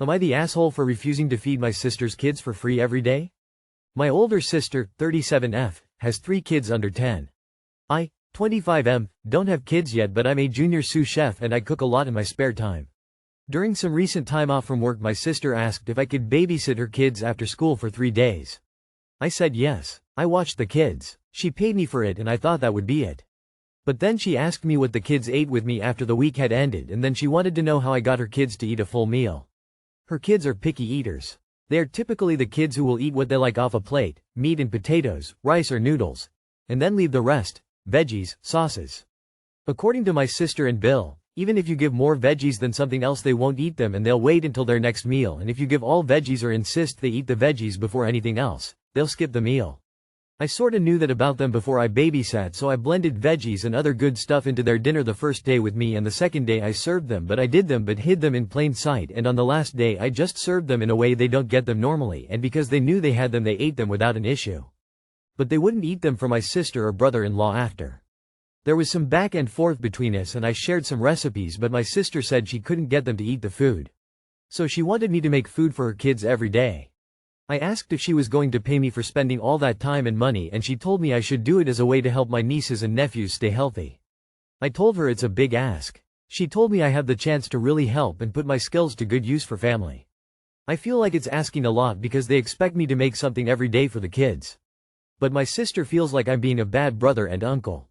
Am I the asshole for refusing to feed my sister's kids for free every day? My older sister, 37F, has 3 kids under 10. I, 25M, don't have kids yet, but I'm a junior sous chef and I cook a lot in my spare time. During some recent time off from work, my sister asked if I could babysit her kids after school for 3 days. I said yes. I watched the kids. She paid me for it and I thought that would be it. But then she asked me what the kids ate with me after the week had ended, and then she wanted to know how I got her kids to eat a full meal. Her kids are picky eaters. They are typically the kids who will eat what they like off a plate, meat and potatoes, rice or noodles, and then leave the rest, veggies, sauces. According to my sister and Bill, even if you give more veggies than something else, they won't eat them and they'll wait until their next meal, and if you give all veggies or insist they eat the veggies before anything else, they'll skip the meal. I sorta knew that about them before I babysat, so I blended veggies and other good stuff into their dinner the first day with me, and the second day I served them, but hid them in plain sight, and on the last day I just served them in a way they don't get them normally, and because they knew they had them, they ate them without an issue. But they wouldn't eat them for my sister or brother-in-law after. There was some back and forth between us and I shared some recipes, but my sister said she couldn't get them to eat the food. So she wanted me to make food for her kids every day. I asked if she was going to pay me for spending all that time and money, and she told me I should do it as a way to help my nieces and nephews stay healthy. I told her it's a big ask. She told me I have the chance to really help and put my skills to good use for family. I feel like it's asking a lot because they expect me to make something every day for the kids. But my sister feels like I'm being a bad brother and uncle.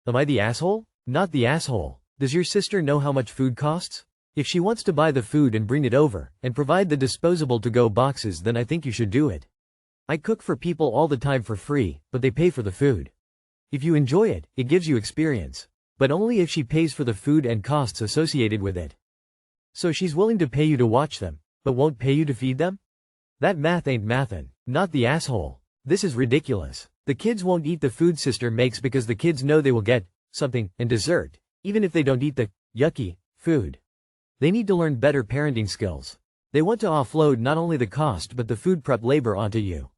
Am I the asshole? Not the asshole. Does your sister know how much food costs? If she wants to buy the food and bring it over, and provide the disposable to-go boxes, then I think you should do it. I cook for people all the time for free, but they pay for the food. If you enjoy it, it gives you experience. But only if she pays for the food and costs associated with it. So she's willing to pay you to watch them, but won't pay you to feed them? That math ain't mathin'. Not the asshole. This is ridiculous. The kids won't eat the food sister makes because the kids know they will get something and dessert, even if they don't eat the yucky food. They need to learn better parenting skills. They want to offload not only the cost but the food prep labor onto you.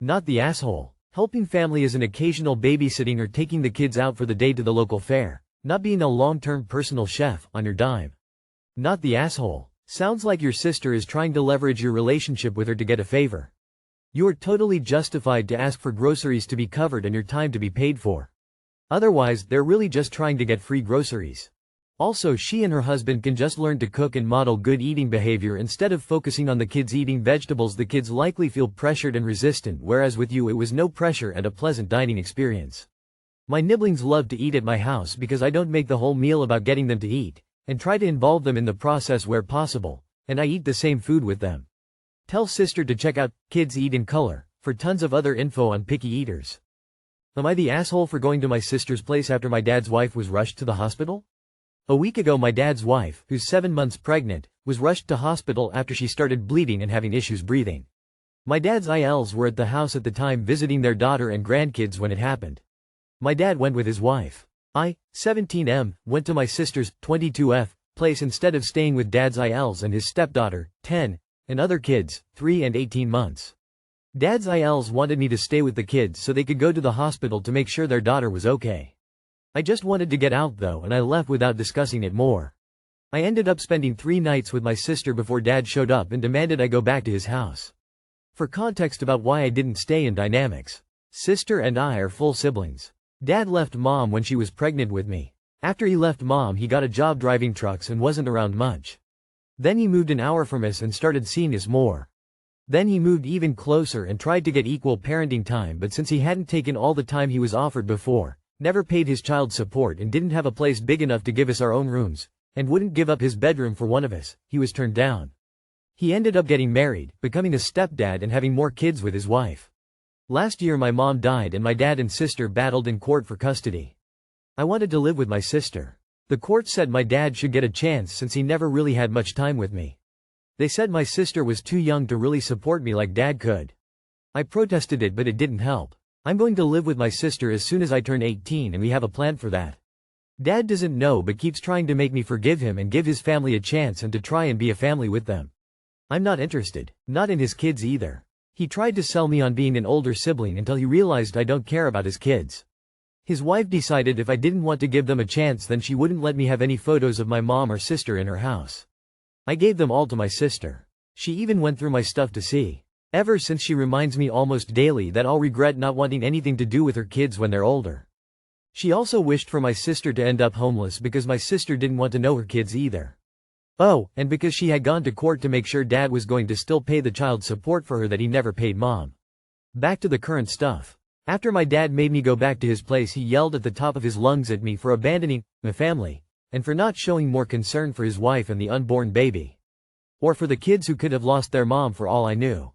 Not the asshole. Helping family is an occasional babysitting or taking the kids out for the day to the local fair, not being a long-term personal chef on your dime. Not the asshole. Sounds like your sister is trying to leverage your relationship with her to get a favor. You are totally justified to ask for groceries to be covered and your time to be paid for. Otherwise, they're really just trying to get free groceries. Also, she and her husband can just learn to cook and model good eating behavior instead of focusing on the kids eating vegetables. The kids likely feel pressured and resistant, whereas with you it was no pressure and a pleasant dining experience. My nibblings love to eat at my house because I don't make the whole meal about getting them to eat, and try to involve them in the process where possible, and I eat the same food with them. Tell sister to check out Kids Eat in Color for tons of other info on picky eaters. Am I the asshole for going to my sister's place after my dad's wife was rushed to the hospital? A week ago, my dad's wife, who's 7 months pregnant, was rushed to hospital after she started bleeding and having issues breathing. My dad's ILs were at the house at the time visiting their daughter and grandkids when it happened. My dad went with his wife. I, 17M, went to my sister's, 22F, place instead of staying with dad's ILs and his stepdaughter, 10, and other kids, 3 and 18 months. Dad's ILs wanted me to stay with the kids so they could go to the hospital to make sure their daughter was okay. I just wanted to get out though, and I left without discussing it more. I ended up spending 3 nights with my sister before dad showed up and demanded I go back to his house. For context about why I didn't stay in dynamics. Sister and I are full siblings. Dad left mom when she was pregnant with me. After he left mom, he got a job driving trucks and wasn't around much. Then he moved an hour from us and started seeing us more. Then he moved even closer and tried to get equal parenting time, but since he hadn't taken all the time he was offered before, never paid his child support, and didn't have a place big enough to give us our own rooms, and wouldn't give up his bedroom for one of us, he was turned down. He ended up getting married, becoming a stepdad and having more kids with his wife. Last year my mom died and my dad and sister battled in court for custody. I wanted to live with my sister. The court said my dad should get a chance since he never really had much time with me. They said my sister was too young to really support me like dad could. I protested it, but it didn't help. I'm going to live with my sister as soon as I turn 18 and we have a plan for that. Dad doesn't know but keeps trying to make me forgive him and give his family a chance and to try and be a family with them. I'm not interested, not in his kids either. He tried to sell me on being an older sibling until he realized I don't care about his kids. His wife decided if I didn't want to give them a chance then she wouldn't let me have any photos of my mom or sister in her house. I gave them all to my sister. She even went through my stuff to see. Ever since she reminds me almost daily that I'll regret not wanting anything to do with her kids when they're older. She also wished for my sister to end up homeless because my sister didn't want to know her kids either. Oh, and because she had gone to court to make sure dad was going to still pay the child support for her that he never paid mom. Back to the current stuff. After my dad made me go back to his place, he yelled at the top of his lungs at me for abandoning my family, and for not showing more concern for his wife and the unborn baby. Or for the kids who could have lost their mom for all I knew.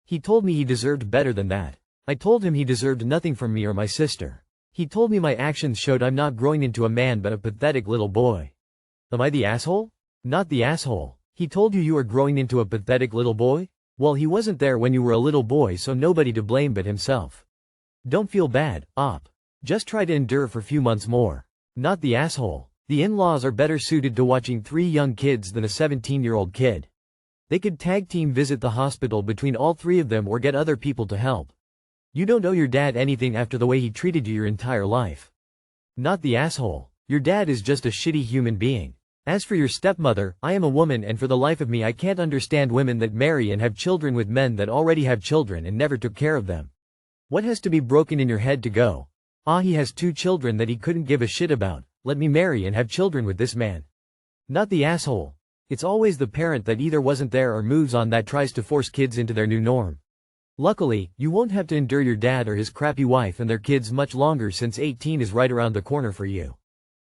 He told me he deserved better than that. I told him he deserved nothing from me or my sister. He told me my actions showed I'm not growing into a man but a pathetic little boy. Am I the asshole? Not the asshole. He told you are growing into a pathetic little boy? Well, he wasn't there when you were a little boy, so nobody to blame but himself. Don't feel bad, op. Just try to endure for a few months more. Not the asshole. The in-laws are better suited to watching 3 young kids than a 17-year-old kid. They could tag team visit the hospital between all 3 of them or get other people to help. You don't owe your dad anything after the way he treated you your entire life. Not the asshole. Your dad is just a shitty human being. As for your stepmother, I am a woman and for the life of me I can't understand women that marry and have children with men that already have children and never took care of them. What has to be broken in your head to go, he has 2 children that he couldn't give a shit about, let me marry and have children with this man. Not the asshole. It's always the parent that either wasn't there or moves on that tries to force kids into their new norm. Luckily, you won't have to endure your dad or his crappy wife and their kids much longer since 18 is right around the corner for you.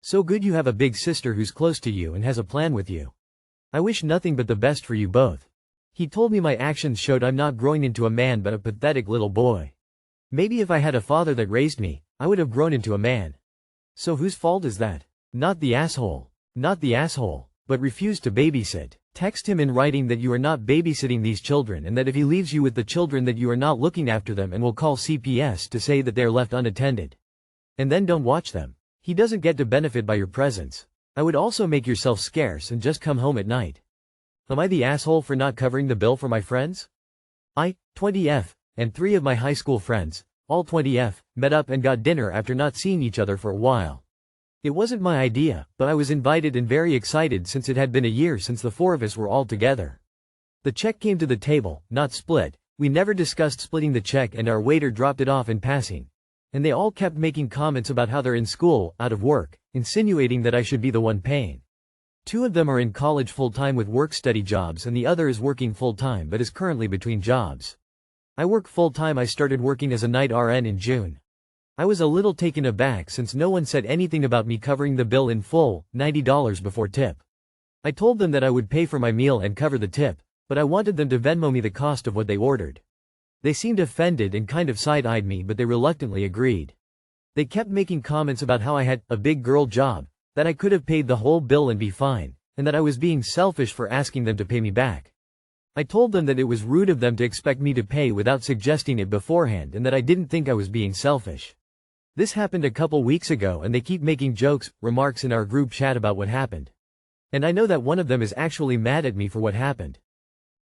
So good you have a big sister who's close to you and has a plan with you. I wish nothing but the best for you both. He told me my actions showed I'm not growing into a man but a pathetic little boy. Maybe if I had a father that raised me, I would have grown into a man. So whose fault is that? Not the asshole. Not the asshole, but refuse to babysit. Text him in writing that you are not babysitting these children and that if he leaves you with the children that you are not looking after them and will call CPS to say that they are left unattended. And then don't watch them. He doesn't get to benefit by your presence. I would also make yourself scarce and just come home at night. Am I the asshole for not covering the bill for my friends? I, 20F, and 3 of my high school friends, all 20F, met up and got dinner after not seeing each other for a while. It wasn't my idea, but I was invited and very excited since it had been a year since the 4 of us were all together. The check came to the table, not split. We never discussed splitting the check and our waiter dropped it off in passing. And they all kept making comments about how they're in school, out of work, insinuating that I should be the one paying. 2 of them are in college full-time with work-study jobs and the other is working full-time but is currently between jobs. I work full-time. I started working as a night RN in June. I was a little taken aback since no one said anything about me covering the bill in full, $90 before tip. I told them that I would pay for my meal and cover the tip, but I wanted them to Venmo me the cost of what they ordered. They seemed offended and kind of side-eyed me, but they reluctantly agreed. They kept making comments about how I had a big girl job, that I could have paid the whole bill and be fine, and that I was being selfish for asking them to pay me back. I told them that it was rude of them to expect me to pay without suggesting it beforehand and that I didn't think I was being selfish. This happened a couple weeks ago and they keep making jokes, remarks in our group chat about what happened. And I know that one of them is actually mad at me for what happened.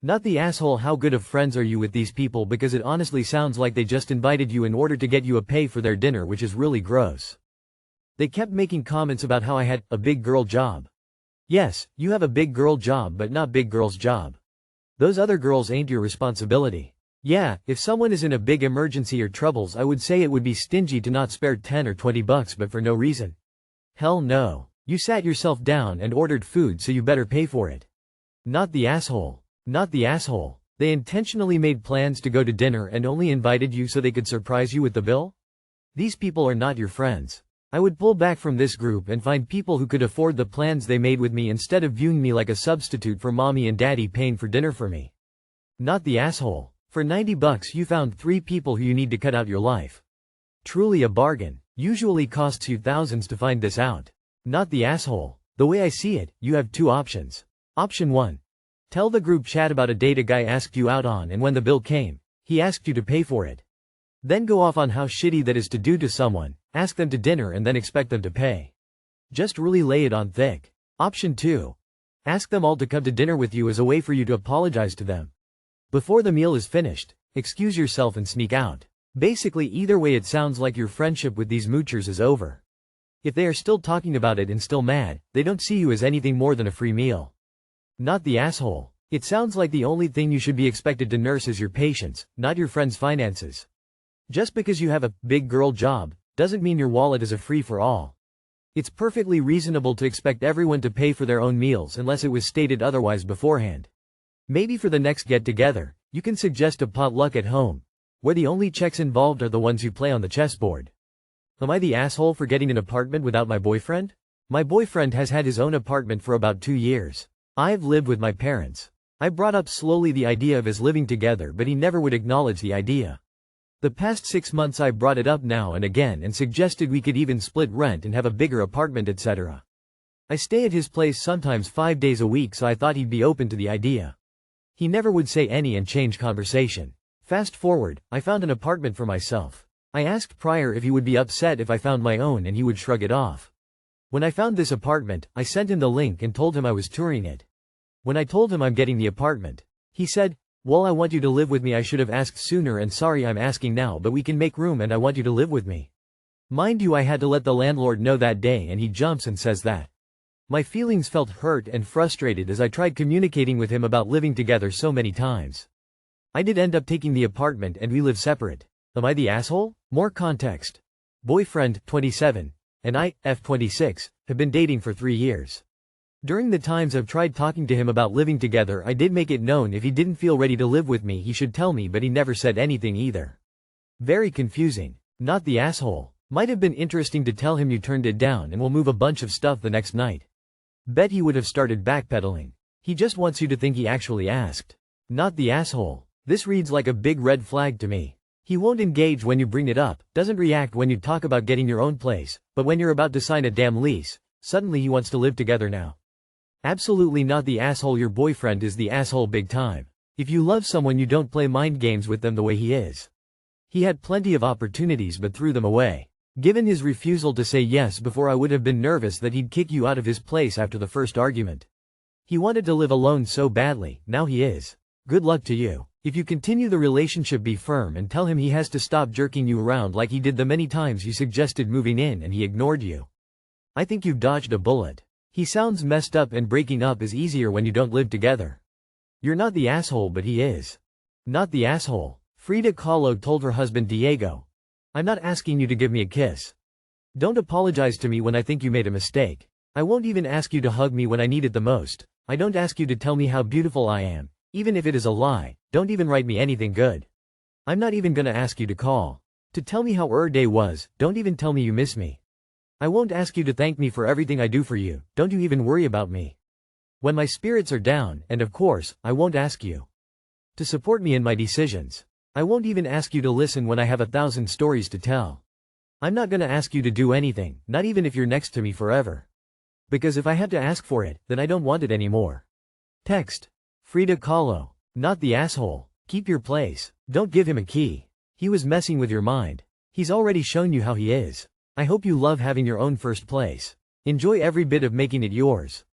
Not the asshole. How good of friends are you with these people, because it honestly sounds like they just invited you in order to get you a pay for their dinner, which is really gross. They kept making comments about how I had a big girl job. Yes, you have a big girl job but not big girl's job. Those other girls ain't your responsibility. Yeah, if someone is in a big emergency or troubles, I would say it would be stingy to not spare 10 or 20 bucks, but for no reason. Hell no. You sat yourself down and ordered food, so you better pay for it. Not the asshole. Not the asshole. They intentionally made plans to go to dinner and only invited you so they could surprise you with the bill? These people are not your friends. I would pull back from this group and find people who could afford the plans they made with me instead of viewing me like a substitute for mommy and daddy paying for dinner for me. Not the asshole. For 90 bucks you found 3 people who you need to cut out your life. Truly a bargain. Usually costs you thousands to find this out. Not the asshole. The way I see it, you have 2 options. Option 1. Tell the group chat about a date a guy asked you out on and when the bill came, he asked you to pay for it. Then go off on how shitty that is to do to someone, ask them to dinner and then expect them to pay. Just really lay it on thick. Option 2. Ask them all to come to dinner with you as a way for you to apologize to them. Before the meal is finished, excuse yourself and sneak out. Basically either way it sounds like your friendship with these moochers is over. If they are still talking about it and still mad, they don't see you as anything more than a free meal. Not the asshole. It sounds like the only thing you should be expected to nurse is your patience, not your friend's finances. Just because you have a big girl job doesn't mean your wallet is a free-for-all. It's perfectly reasonable to expect everyone to pay for their own meals unless it was stated otherwise beforehand. Maybe for the next get-together, you can suggest a potluck at home, where the only checks involved are the ones you play on the chessboard. Am I the asshole for getting an apartment without my boyfriend? My boyfriend has had his own apartment for about 2 years. I've lived with my parents. I brought up slowly the idea of us living together, but he never would acknowledge the idea. The past 6 months I brought it up now and again and suggested we could even split rent and have a bigger apartment, etc. I stay at his place sometimes 5 days a week, so I thought he'd be open to the idea. He never would say any and change conversation. Fast forward, I found an apartment for myself. I asked prior if he would be upset if I found my own and he would shrug it off. When I found this apartment, I sent him the link and told him I was touring it. When I told him I'm getting the apartment, he said, "Well, I want you to live with me. I should have asked sooner and sorry I'm asking now, but we can make room and I want you to live with me." Mind you, I had to let the landlord know that day and he jumps and says that. My feelings felt hurt and frustrated as I tried communicating with him about living together so many times. I did end up taking the apartment and we live separate. Am I the asshole? More context. Boyfriend, 27, and I, 26, have been dating for 3 years. During the times I've tried talking to him about living together, I did make it known if he didn't feel ready to live with me he should tell me, but he never said anything either. Very confusing. Not the asshole. Might have been interesting to tell him you turned it down and we'll move a bunch of stuff the next night. Bet he would have started backpedaling. He just wants you to think he actually asked. Not the asshole. This reads like a big red flag to me. He won't engage when you bring it up, doesn't react when you talk about getting your own place, but when you're about to sign a damn lease, suddenly he wants to live together now. Absolutely not the asshole. Your boyfriend is the asshole big time. If you love someone, you don't play mind games with them the way he is. He had plenty of opportunities but threw them away. Given his refusal to say yes before, I would have been nervous that he'd kick you out of his place after the first argument. He wanted to live alone so badly, now he is. Good luck to you. If you continue the relationship, be firm and tell him he has to stop jerking you around like he did the many times you suggested moving in and he ignored you. I think you've dodged a bullet. He sounds messed up and breaking up is easier when you don't live together. You're not the asshole, but he is. Not the asshole. Frida Kahlo told her husband Diego, "I'm not asking you to give me a kiss. Don't apologize to me when I think you made a mistake. I won't even ask you to hug me when I need it the most. I don't ask you to tell me how beautiful I am, even if it is a lie. Don't even write me anything good. I'm not even gonna ask you to call to tell me how our day was. Don't even tell me you miss me. I won't ask you to thank me for everything I do for you. Don't you even worry about me when my spirits are down, and of course, I won't ask you to support me in my decisions. I won't even ask you to listen when I have 1,000 stories to tell. I'm not gonna ask you to do anything, not even if you're next to me forever. Because if I had to ask for it, then I don't want it anymore." Text. Frida Kahlo. Not the asshole. Keep your place. Don't give him a key. He was messing with your mind. He's already shown you how he is. I hope you love having your own first place. Enjoy every bit of making it yours.